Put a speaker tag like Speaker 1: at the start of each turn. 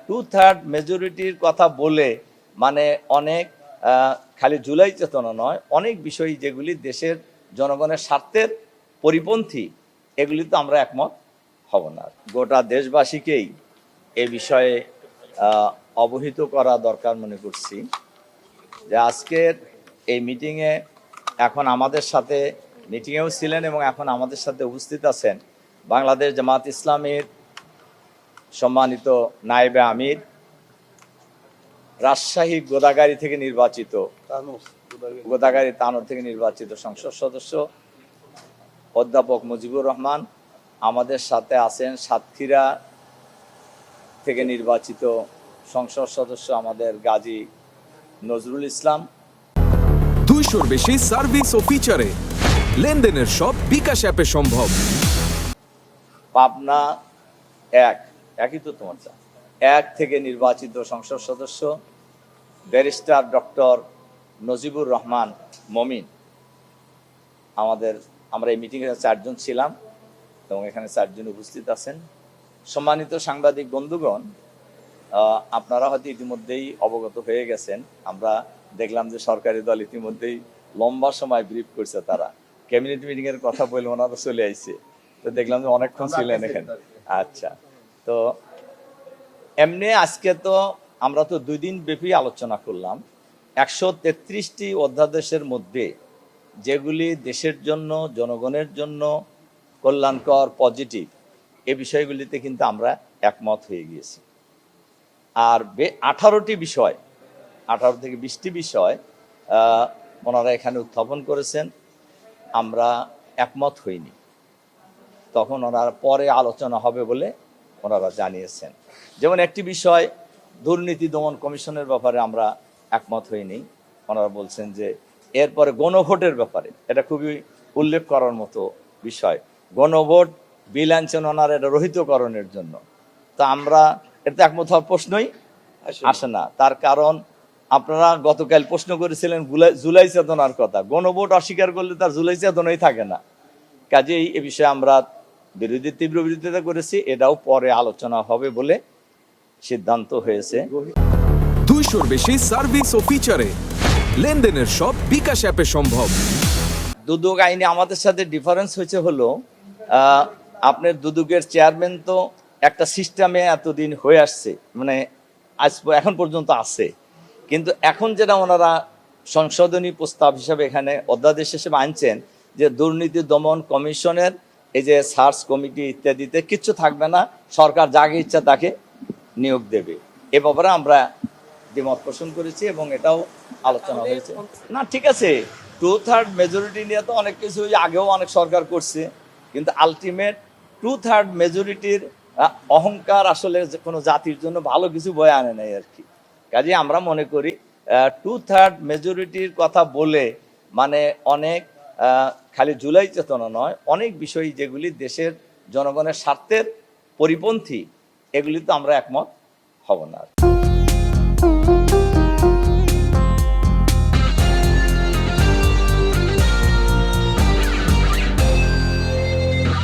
Speaker 1: 2/3 মেজরিটির কথা বলে মানে অনেক খালি জুলাই চেতনা নয়, অনেক বিষয় যেগুলি দেশের জনগণের স্বার্থের পরিপন্থী, এগুলি তো আমরা একমত হব না। গোটা দেশবাসীকেই এ বিষয়ে অবহিত করা দরকার মনে করছি যে আজকের এই মিটিংয়ে এখন আমাদের সাথে মিটিংয়েও ছিলেন এবং এখন আমাদের সাথে উপস্থিত আছেন বাংলাদেশ জামাত ইসলামীর সম্মানিত নায়েবে আমির, রাজশাহী গোদাগাড়ী থেকে নির্বাচিত গোদাগাড়ী তানোর থেকে নির্বাচিত সংসদ সদস্য অধ্যাপক মুজিবুর রহমান, আমাদের সাথে আছেন সাতক্ষীরা থেকে নির্বাচিত সংসদ সদস্য আমাদের গাজী নজরুল ইসলাম।
Speaker 2: 200-র বেশি সার্ভিস ও ফিচারে লেনদেনের সব বিকাশ অ্যাপে সম্ভব।
Speaker 1: পাবনা একই তো তোমার এক থেকে নির্বাচিত সংসদ সদস্য ব্যারিস্টার ডক্টর নজিবুর রহমান মমিন। আমরা এই মিটিংয়ে 4 জন ছিলাম এবং এখানে 4 জন উপস্থিত আছেন। সম্মানিত সাংবাদিক বন্ধুগণ, আপনারা হয়তো ইতিমধ্যেই অবগত হয়ে গেছেন, আমরা দেখলাম যে সরকারি দল ইতিমধ্যেই লম্বা সময় ব্রিফ করছে, তারা ক্যাবিনেট মিটিং এর কথা বলে ওনারা চলে আইছে, তো দেখলাম যে অনেকক্ষণ ছিলেন এখানে। আচ্ছা, তো এমনি আজকে তো আমরা তো 2 দিন ব্যাপী আলোচনা করলাম। 133টি অধ্যাদেশের মধ্যে যেগুলি দেশের জন্য, জনগণের জন্য কল্যাণকর, পজিটিভ, এই বিষয়গুলিতে কিন্তু আমরা একমত হয়ে গিয়েছি। আর 18টি বিষয়, 18 থেকে 20টি বিষয় ওনারা এখানে উত্থাপন করেছেন, আমরা একমত হইনি। তখন ওনারা পরে আলোচনা হবে বলে ওনারা জানিয়েছেন। যেমন একটি বিষয়, দুর্নীতি দমন কমিশনের ব্যাপারে আমরা একমত হইনি। ওনারা বলছেন যে এরপরে গণভোটের ব্যাপারে, এটা খুবই উল্লেখ করার মতো বিষয়, গণভোট বিল আনছেন ওনারা এটা রহিতকরণের জন্য। তা আমরা এটা একমত হওয়ার প্রশ্নই আসে না। তার কারণ আপনারা গতকাল প্রশ্ন করেছিলেন জুলাই চেতনার কথা, গণভোট অস্বীকার করলে তার জুলাই চেতনাই থাকে না। কাজেই এ বিষয়ে আমরা তীব্র বিরোধিতা করেছি, এটাও পরে আলোচনা হবে বলে সিদ্ধান্ত হয়েছে।
Speaker 2: 200-র বেশি সার্ভিস ও ফিচারে লেনদেনের সব বিকাশ অ্যাপে সম্ভব।
Speaker 1: দুদক আইনে আমাদের সাথে ডিফারেন্স হয়েছে হলো, আপনার দুদকের চেয়ারম্যান তো একটা সিস্টেমে এতদিন হয়ে আসছে, মানে এখন পর্যন্ত আছে, কিন্তু এখন যেটা ওনারা সংশোধনী প্রস্তাব হিসাবে এখানে অধ্যাদেশ হিসেবে আনছেন যে দুর্নীতি দমন কমিশনের এই যে সার্চ কমিটি ইত্যাদিতে কিচ্ছু থাকবে না, সরকার যাকে ইচ্ছা তাকে নিয়োগ দেবে। এ ব্যাপারে আমরা দ্বিমত পোষণ করেছি এবং এটাও আলোচনা হয়েছে। না, ঠিক আছে, 2/3 মেজরিটি নিয়ে তো অনেক কিছু আগেও অনেক সরকার করছে, কিন্তু আলটিমেট 2/3 মেজরিটির অহংকার আসলে কোনো জাতির জন্য ভালো কিছু বয়ে আনে নাই আর কি। কাজে আমরা মনে করি 2/3 মেজরিটির কথা বলে মানে অনেক খালি জুলাই চেতনা নয়, অনেক বিষয় যেগুলি দেশের জনগণের স্বার্থের পরিপন্থী, এগুলি তো আমরা একমত হব না।